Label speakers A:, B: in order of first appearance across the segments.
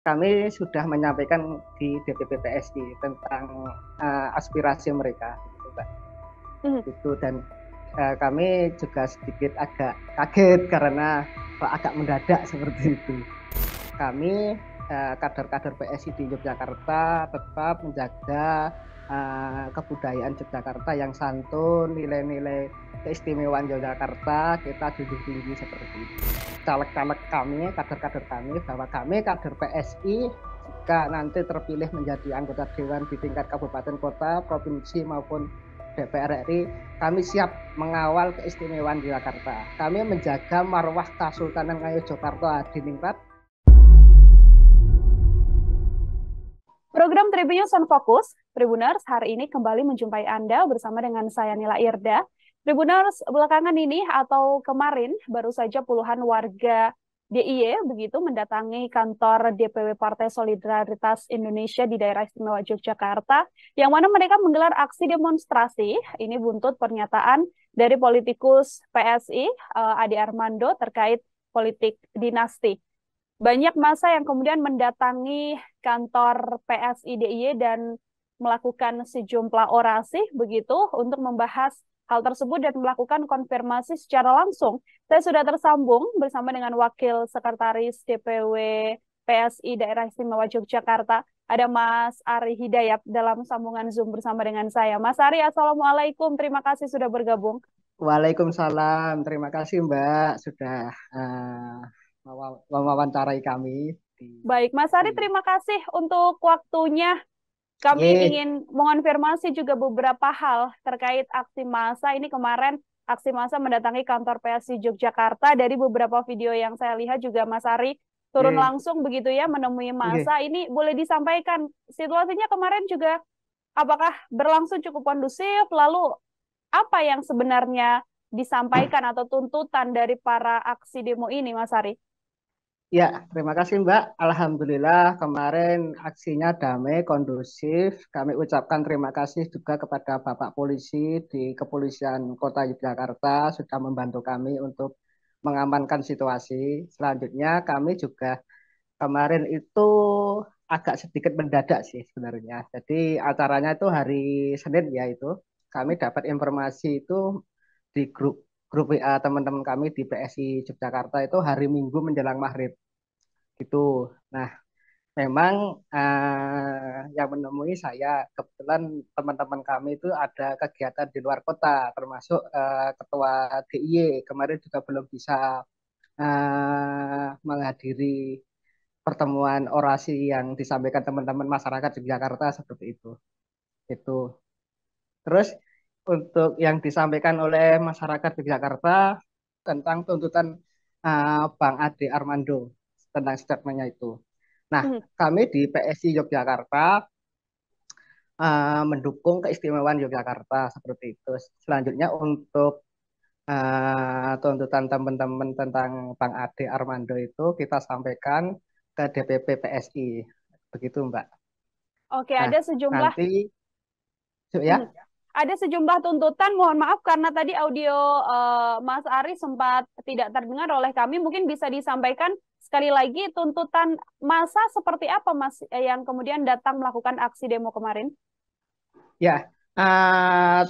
A: kami sudah menyampaikan di DPP PSI tentang aspirasi mereka, gitu, Mbak.
B: Mhm.
A: Itu dan kami juga sedikit agak kaget karena agak mendadak seperti itu. Kami kader-kader PSI di Yogyakarta tetap menjaga kebudayaan Yogyakarta yang santun, nilai-nilai keistimewaan Yogyakarta kita junjung tinggi seperti itu. Caleg-caleg kami, kader-kader kami, bahwa kami kader PSI jika nanti terpilih menjadi anggota dewan di tingkat kabupaten kota, provinsi maupun DPR RI, kami siap mengawal keistimewaan Yogyakarta. Kami menjaga marwah Kesultanan Ngayogyakarta Hadiningrat.
B: Program Tribunnews on Fokus, Tribuners hari ini kembali menjumpai Anda bersama dengan saya Nila Irda. Tribuners belakangan ini atau kemarin baru saja puluhan warga DIY begitu mendatangi kantor DPW Partai Solidaritas Indonesia di daerah istimewa Yogyakarta, yang mana mereka menggelar aksi demonstrasi. Ini buntut pernyataan dari politikus PSI Ade Armando terkait politik dinasti. Banyak masa yang kemudian mendatangi kantor PSI DIY dan melakukan sejumlah orasi begitu untuk membahas hal tersebut dan melakukan konfirmasi secara langsung. Saya sudah tersambung bersama dengan Wakil Sekretaris DPW PSI Daerah Istimewa Yogyakarta. Ada Mas Ari Hidayat dalam sambungan Zoom bersama dengan saya. Mas Ari, Assalamualaikum. Terima kasih sudah bergabung.
A: Waalaikumsalam. Terima kasih Mbak sudah mewawancarai kami di
B: Baik, Mas Ari,
A: ini.
B: terima kasih untuk waktunya. Kami
A: Ye,
B: ingin mengonfirmasi juga beberapa hal terkait aksi massa. Ini kemarin aksi massa mendatangi kantor PSI Yogyakarta. Dari beberapa video yang saya lihat juga Mas Ari turun
A: ye,
B: langsung begitu ya menemui
A: ye.
B: massa. Ini boleh disampaikan situasinya kemarin juga apakah berlangsung cukup kondusif? Lalu apa yang sebenarnya disampaikan atau tuntutan dari para aksi demo ini, Mas Ari?
A: Ya, terima kasih Mbak. Alhamdulillah kemarin aksinya damai, kondusif. Kami ucapkan terima kasih juga kepada Bapak Polisi di Kepolisian Kota Yogyakarta sudah membantu kami untuk mengamankan situasi. Selanjutnya kami juga kemarin itu agak sedikit mendadak sih sebenarnya. Jadi acaranya itu hari Senin ya itu. Kami dapat informasi itu di grup WA teman-teman kami di PSI Yogyakarta itu hari Minggu menjelang maghrib gitu. Nah, memang yang menemui saya kebetulan teman-teman kami itu ada kegiatan di luar kota, termasuk ketua DIY kemarin juga belum bisa menghadiri pertemuan orasi yang disampaikan teman-teman masyarakat di Jakarta seperti itu. Itu. Terus untuk yang disampaikan oleh masyarakat di Jakarta tentang tuntutan Bang Ade Armando tentang statementnya itu. Nah,
B: Hmm.
A: kami di PSI Yogyakarta mendukung keistimewaan Yogyakarta seperti itu. Selanjutnya untuk tuntutan teman-teman tentang Bang Ade Armando itu kita sampaikan ke DPP PSI. Begitu, Mbak.
B: Oke,
A: Nah,
B: ada sejumlah.
A: nanti
B: Mhm.
A: ya,
B: Ada sejumlah tuntutan, mohon maaf karena tadi audio Mas Ari sempat tidak terdengar oleh kami. Mungkin bisa disampaikan sekali lagi tuntutan massa seperti apa Mas yang kemudian datang melakukan aksi demo kemarin?
A: ya,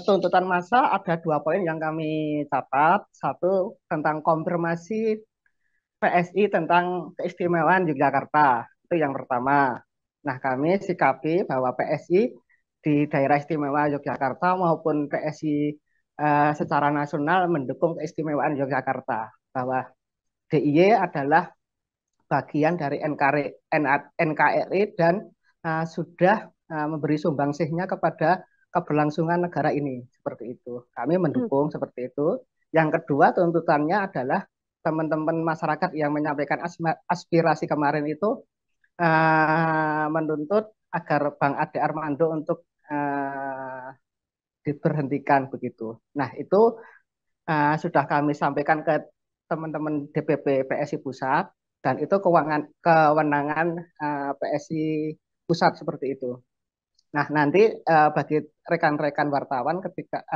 A: tuntutan massa ada dua poin yang kami catat. Satu tentang konfirmasi PSI tentang keistimewaan Yogyakarta. Itu yang pertama. Nah, kami sikapi bahwa PSI di daerah istimewa Yogyakarta maupun PSI secara nasional mendukung keistimewaan Yogyakarta. Bahwa DIY adalah bagian dari NKRI dan sudah memberi sumbangsihnya kepada keberlangsungan negara ini. Seperti itu. Kami mendukung seperti itu. Yang kedua tuntutannya adalah teman-teman masyarakat yang menyampaikan aspirasi kemarin itu menuntut agar Bang Ade Armando untuk diberhentikan begitu. Nah, itu sudah kami sampaikan ke teman-teman DPP PSI Pusat dan itu kewenangan PSI Pusat seperti itu. Nah, nanti bagi rekan-rekan wartawan ketika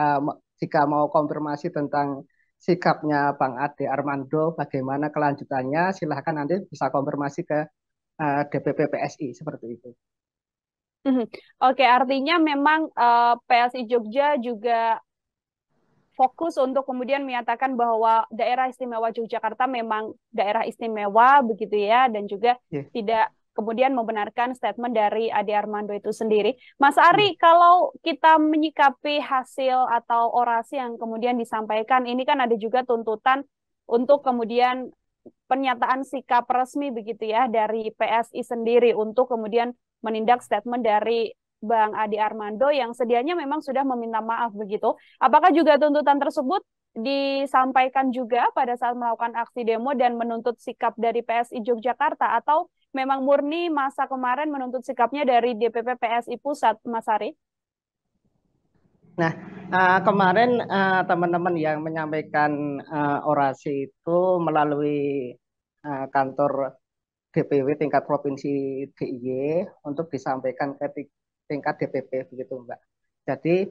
A: jika mau konfirmasi tentang sikapnya Bang Ade Armando bagaimana kelanjutannya silahkan nanti bisa konfirmasi ke DPP PSI seperti itu.
B: Mhm. Oke, artinya memang PSI Jogja juga fokus untuk kemudian menyatakan bahwa daerah istimewa Yogyakarta memang daerah istimewa begitu ya, dan juga
A: Yeah.
B: tidak kemudian membenarkan statement dari Ade Armando itu sendiri. Mas
A: Yeah.
B: Ari, kalau kita menyikapi hasil atau orasi yang kemudian disampaikan, ini kan ada juga tuntutan untuk kemudian pernyataan sikap resmi begitu ya dari PSI sendiri untuk kemudian menindak statement dari Bang Adi Armando yang sedianya memang sudah meminta maaf begitu. Apakah juga tuntutan tersebut disampaikan juga pada saat melakukan aksi demo dan menuntut sikap dari PSI Yogyakarta, atau memang murni masa kemarin menuntut sikapnya dari DPP PSI Pusat, Mas Ari?
A: Nah, kemarin teman-teman yang menyampaikan orasi itu melalui kantor DPW tingkat provinsi DIY untuk disampaikan ke tingkat DPP begitu, Mbak. Jadi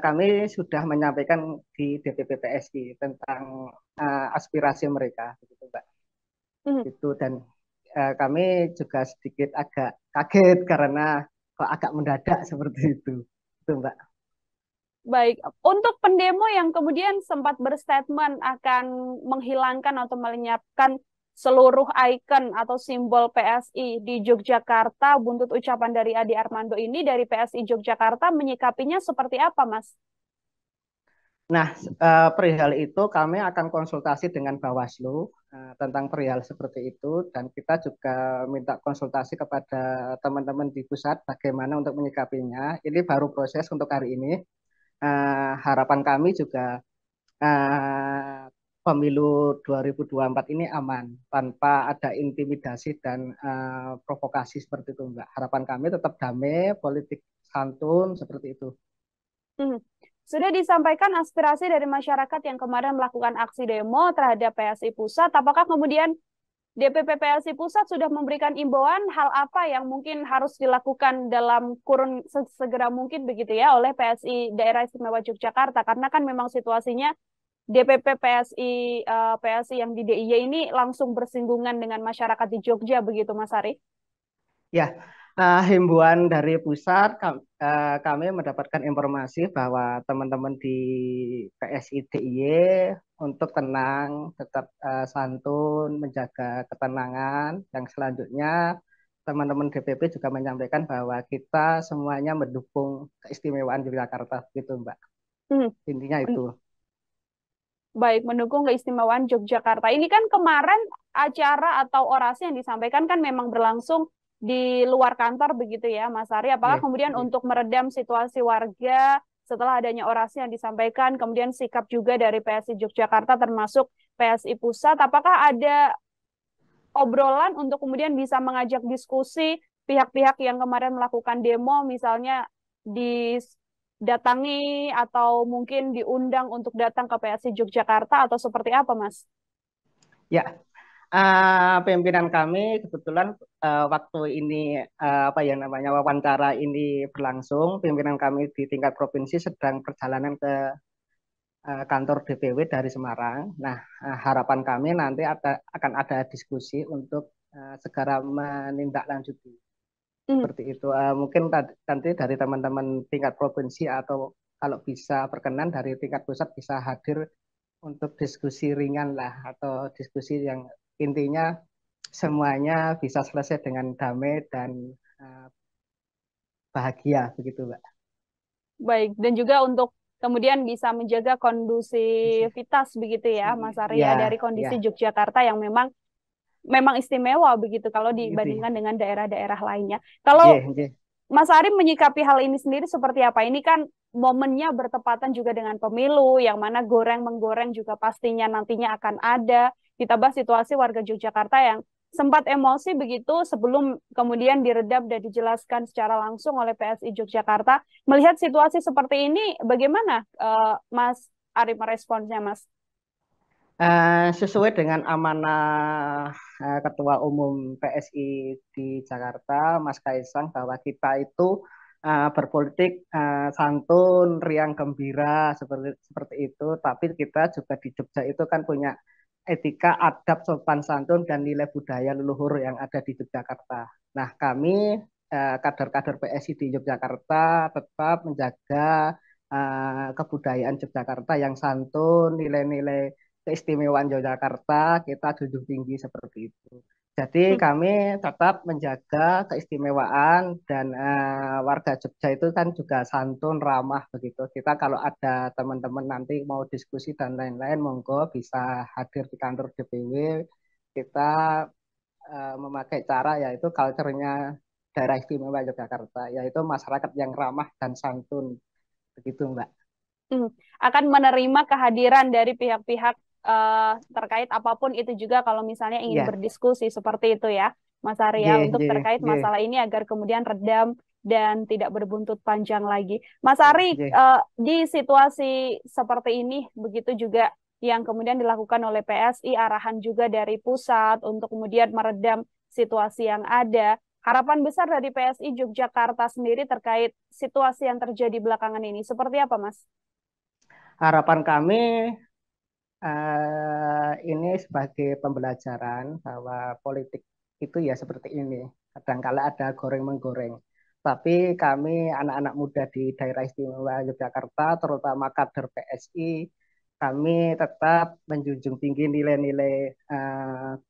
A: kami sudah menyampaikan di DPP PSI tentang aspirasi mereka begitu, Mbak.
B: Mhm.
A: Itu dan kami juga sedikit agak kaget karena kok agak mendadak seperti itu, Mbak.
B: Baik, untuk pendemo yang kemudian sempat berstatement akan menghilangkan atau melenyapkan seluruh ikon atau simbol PSI di Yogyakarta, buntut ucapan dari Adi Armando ini, dari PSI Yogyakarta menyikapinya seperti apa, Mas?
A: Nah, perihal itu kami akan konsultasi dengan Bawaslu tentang perihal seperti itu dan kita juga minta konsultasi kepada teman-teman di pusat bagaimana untuk menyikapinya. Ini baru proses untuk hari ini. Harapan kami juga pemilu 2024 ini aman tanpa ada intimidasi dan provokasi seperti itu, Mbak. Harapan kami tetap damai, politik santun seperti itu.
B: Hmm. Sudah disampaikan aspirasi dari masyarakat yang kemarin melakukan aksi demo terhadap PSI Pusat. Apakah kemudian DPP PSI Pusat sudah memberikan imbauan hal apa yang mungkin harus dilakukan dalam kurun segera mungkin begitu ya oleh PSI Daerah Istimewa Yogyakarta? Karena kan memang situasinya DPP PSI yang di DIY ini langsung bersinggungan dengan masyarakat di Jogja begitu, Mas Ari?
A: Ya, himbauan dari pusat kami mendapatkan informasi bahwa teman-teman di PSI DIY untuk tenang, tetap santun, menjaga ketenangan. Yang selanjutnya teman-teman DPP juga menyampaikan bahwa kita semuanya mendukung keistimewaan Yogyakarta, gitu Mbak.
B: Hmm.
A: Intinya itu.
B: Baik, mendukung keistimewaan Yogyakarta. Ini kan kemarin acara atau orasi yang disampaikan kan memang berlangsung di luar kantor begitu ya, Mas Ari. Apakah
A: Yeah,
B: kemudian
A: yeah.
B: untuk meredam situasi warga setelah adanya orasi yang disampaikan, kemudian sikap juga dari PSI Yogyakarta termasuk PSI Pusat, apakah ada obrolan untuk kemudian bisa mengajak diskusi pihak-pihak yang kemarin melakukan demo, misalnya didatangi atau mungkin diundang untuk datang ke PSI Yogyakarta atau seperti apa, Mas?
A: Ya, pimpinan kami kebetulan waktu ini apa ya namanya wawancara ini berlangsung, pimpinan kami di tingkat provinsi sedang perjalanan ke kantor DPW dari Semarang. Nah, harapan kami nanti akan ada diskusi untuk segera menindaklanjuti
B: Hmm.
A: seperti itu. Mungkin nanti dari teman-teman tingkat provinsi atau kalau bisa berkenan dari tingkat pusat bisa hadir untuk diskusi ringan lah atau diskusi yang intinya semuanya bisa selesai dengan damai dan uh, bahagia begitu, Mbak.
B: Baik, dan juga untuk kemudian bisa menjaga kondusivitas begitu ya, Mas Arya, dari
A: Ya,
B: kondisi
A: ya,
B: Yogyakarta yang memang memang istimewa begitu kalau
A: gitu ya.
B: dibandingkan dengan daerah-daerah lainnya. Kalau
A: Nggih, nggih.
B: Mas Ari menyikapi hal ini sendiri seperti apa? Ini kan momennya bertepatan juga dengan pemilu, yang mana goreng-menggoreng juga pastinya nantinya akan ada. Ditambah situasi warga Yogyakarta yang sempat emosi begitu sebelum kemudian diredam dan dijelaskan secara langsung oleh PSI Yogyakarta. Melihat situasi seperti ini, bagaimana Mas Ari meresponsnya, Mas?
A: Sesuai dengan amanah Ketua Umum PSI di Jakarta, Mas Kaisang, bahwa kita itu berpolitik santun, riang gembira seperti itu. Tapi kita juga di Jogja itu kan punya etika, adab, sopan santun, dan nilai budaya leluhur yang ada di Yogyakarta. Nah, kami kader-kader PSI di Yogyakarta tetap menjaga kebudayaan Yogyakarta yang santun, nilai-nilai keistimewaan Yogyakarta kita junjung tinggi seperti itu. Jadi
B: Hmm.
A: kami tetap menjaga keistimewaan dan warga Jogja itu kan juga santun, ramah begitu. Kita kalau ada teman-teman nanti mau diskusi dan lain-lain, monggo bisa hadir di kantor DPW. Kita memakai cara yaitu culture-nya daerah istimewa Yogyakarta, yaitu masyarakat yang ramah dan santun begitu, Mbak.
B: Hmm. Akan menerima kehadiran dari pihak-pihak terkait apapun itu juga kalau misalnya ingin
A: Iya,
B: berdiskusi seperti itu ya, Mas Arya,
A: nggih,
B: untuk
A: nggih,
B: terkait
A: nggih,
B: masalah ini agar kemudian redam dan tidak berbuntut panjang lagi. Mas
A: iya,
B: Ari,
A: nggih.
B: di situasi seperti ini, begitu juga yang kemudian dilakukan oleh PSI, arahan juga dari pusat untuk kemudian meredam situasi yang ada. Harapan besar dari PSI Yogyakarta sendiri terkait situasi yang terjadi belakangan ini, seperti apa, Mas?
A: Harapan kami ini sebagai pembelajaran bahwa politik itu ya seperti ini. Kadang-kala ada goreng-menggoreng. Tapi kami anak-anak muda di daerah istimewa Yogyakarta, terutama kader PSI, kami tetap menjunjung tinggi nilai-nilai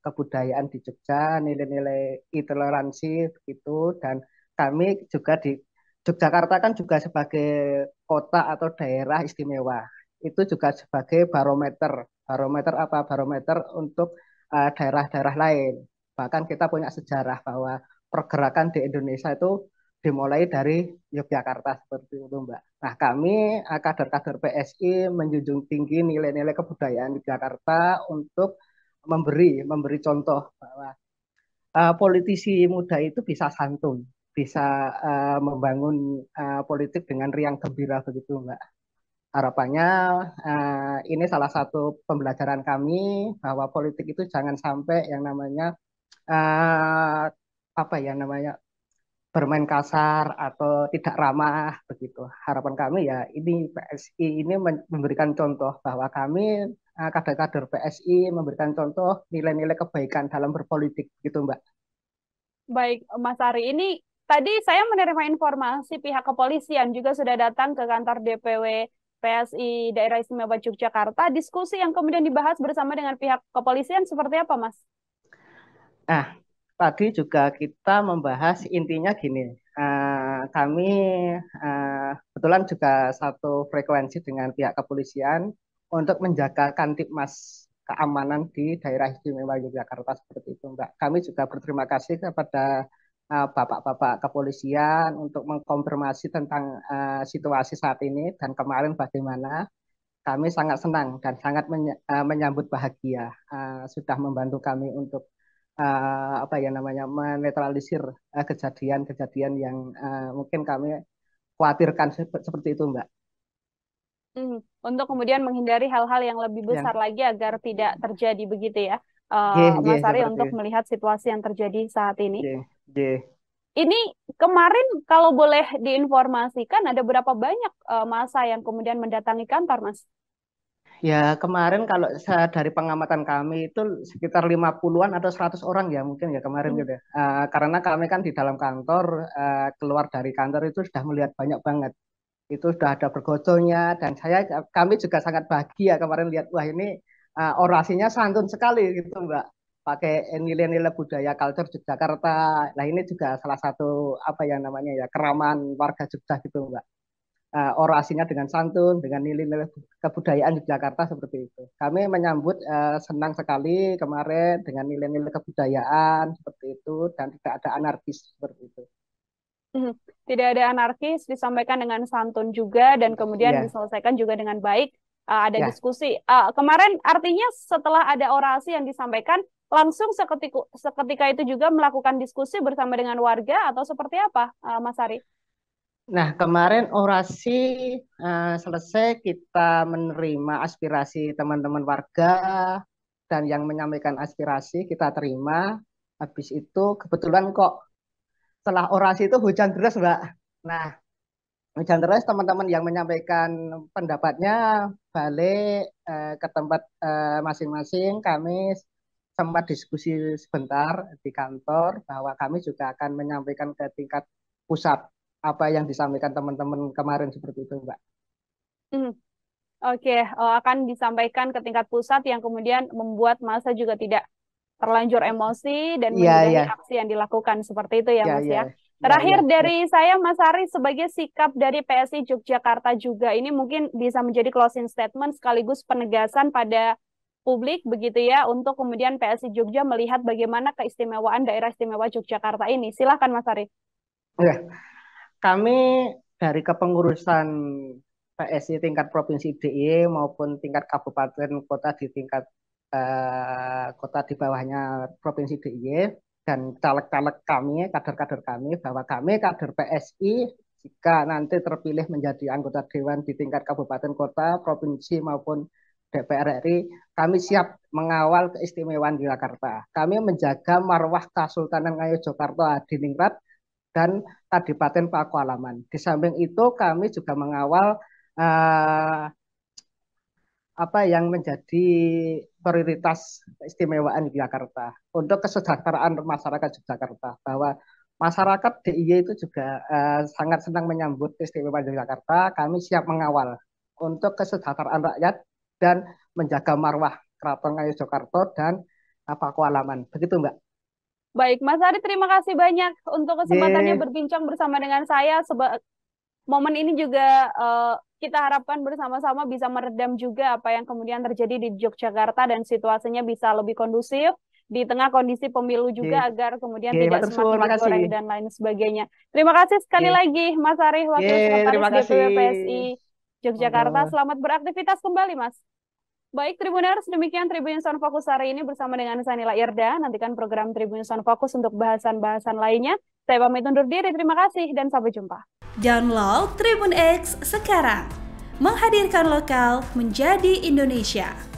A: kebudayaan di Jogja, nilai-nilai intoleransi begitu, dan kami juga di Yogyakarta kan juga sebagai kota atau daerah istimewa itu juga sebagai barometer. Barometer apa? Barometer untuk daerah-daerah lain. Bahkan kita punya sejarah bahwa pergerakan di Indonesia itu dimulai dari Yogyakarta seperti itu, Mbak. Nah, kami kader-kader PSI menjunjung tinggi nilai-nilai kebudayaan di Jakarta untuk memberi contoh bahwa politisi muda itu bisa santun, bisa membangun politik dengan riang gembira begitu, Mbak. Harapannya ini salah satu pembelajaran kami bahwa politik itu jangan sampai yang namanya uh, apa ya namanya bermain kasar atau tidak ramah begitu. Harapan kami ya ini PSI ini memberikan contoh bahwa kami kader-kader PSI memberikan contoh nilai-nilai kebaikan dalam berpolitik gitu, Mbak.
B: Baik, Mas Ari, ini tadi saya menerima informasi pihak kepolisian juga sudah datang ke kantor DPW PSI Daerah Istimewa Yogyakarta. Diskusi yang kemudian dibahas bersama dengan pihak kepolisian seperti apa, Mas?
A: Nah, tadi juga kita membahas intinya gini, kami kebetulan juga satu frekuensi dengan pihak kepolisian untuk menjaga Kamtipmas keamanan di daerah istimewa Yogyakarta seperti itu, Mbak. Kami juga berterima kasih kepada bapak-bapak kepolisian untuk mengkonfirmasi tentang situasi saat ini dan kemarin bagaimana. Kami sangat senang dan sangat menyambut bahagia sudah membantu kami untuk apa ya namanya menetralisir kejadian-kejadian yang mungkin kami khawatirkan seperti itu, Mbak.
B: Untuk kemudian menghindari hal-hal yang lebih besar
A: Ya,
B: lagi agar tidak terjadi begitu ya,
A: G, G
B: Mas Ari,
A: seperti
B: untuk melihat situasi yang terjadi saat ini.
A: G, G.
B: Ini kemarin kalau boleh diinformasikan ada berapa banyak masa yang kemudian mendatangi kantor, Mas?
A: Ya, kemarin kalau dari pengamatan kami itu sekitar 50-an atau 100 orang ya mungkin ya kemarin
B: Hmm.
A: gitu ya. Karena kami kan di dalam kantor, keluar dari kantor itu sudah melihat banyak banget. Itu sudah ada bergojonya dan kami juga sangat bahagia kemarin lihat wah ini orasinya santun sekali gitu, Mbak, pakai nilai-nilai budaya culture Yogyakarta. Nah ini juga salah satu apa yang namanya ya keramahan warga Jogja gitu, Mbak. Orasinya dengan santun dengan nilai-nilai kebudayaan Yogyakarta seperti itu. Kami menyambut senang sekali kemarin dengan nilai-nilai kebudayaan seperti itu dan tidak ada anarkis seperti itu.
B: Mhm. Tidak ada anarkis, disampaikan dengan santun juga, dan kemudian
A: Ya,
B: diselesaikan juga dengan baik. Ada
A: ya.
B: diskusi. Kemarin artinya setelah ada orasi yang disampaikan, langsung seketika itu juga melakukan diskusi bersama dengan warga atau seperti apa, Mas Ari?
A: Nah, kemarin orasi selesai kita menerima aspirasi teman-teman warga dan yang menyampaikan aspirasi kita terima. Habis itu kebetulan kok setelah orasi itu hujan deras, Mbak. Nah, Hujan deras, teman-teman yang menyampaikan pendapatnya balik ke tempat masing-masing. Kami sempat diskusi sebentar di kantor bahwa kami juga akan menyampaikan ke tingkat pusat apa yang disampaikan teman-teman kemarin seperti itu, Mbak.
B: Hmm. Oke, akan disampaikan ke tingkat pusat yang kemudian membuat massa juga tidak terlanjur emosi dan
A: Iya,
B: menyudahi
A: iya,
B: aksi yang dilakukan. Seperti itu ya,
A: iya,
B: Mas
A: iya,
B: ya.
A: iya, iya.
B: Terakhir dari saya, Mas Ari, sebagai sikap dari PSI Yogyakarta juga, ini mungkin bisa menjadi closing statement sekaligus penegasan pada publik begitu ya, untuk kemudian PSI Jogja melihat bagaimana keistimewaan daerah istimewa Yogyakarta ini. Silahkan, Mas Ari.
A: Iya. Kami dari kepengurusan PSI tingkat provinsi DIY maupun tingkat kabupaten kota di tingkat kota di bawahnya provinsi DIY dan caleg-caleg kami, kader-kader kami bahwa kami kader PSI jika nanti terpilih menjadi anggota dewan di tingkat kabupaten kota, provinsi maupun DPR RI, kami siap mengawal keistimewaan di Jakarta. Kami menjaga marwah Kesultanan Ngayogyakarta Hadiningrat dan Kadipaten Pakualaman. Di samping itu kami juga mengawal uh, apa yang menjadi prioritas keistimewaan di Jakarta untuk kesejahteraan masyarakat Jakarta, bahwa masyarakat DIY itu juga sangat senang menyambut keistimewaan di Jakarta. Kami siap mengawal untuk kesejahteraan rakyat dan menjaga marwah Keraton Ngayogyakarta dan Pakualaman. Begitu, Mbak.
B: Baik, Mas Ari, terima kasih banyak untuk kesempatannya
A: Ye,
B: berbincang bersama dengan saya. Momen ini juga kita harapkan bersama-sama bisa meredam juga apa yang kemudian terjadi di Yogyakarta dan situasinya bisa lebih kondusif di tengah kondisi pemilu juga
A: ye,
B: agar kemudian
A: ye,
B: tidak
A: matur suwun,
B: semakin digoreng
A: makasih.
B: dan lain sebagainya. Terima kasih sekali
A: Ye,
B: lagi Mas Ari, Wakil
A: ye,
B: Sekretaris
A: terima kasih.
B: DPW PSI Yogyakarta.
A: Monggo.
B: Selamat beraktivitas kembali, Mas. Baik, Tribuners, demikian Tribun Sound Fokus hari ini bersama dengan Sanila Irda. Nantikan program Tribun Sound Fokus untuk bahasan-bahasan lainnya. Saya pamit undur diri, terima kasih, dan sampai jumpa.
C: Download Tribun X sekarang. Menghadirkan lokal menjadi Indonesia.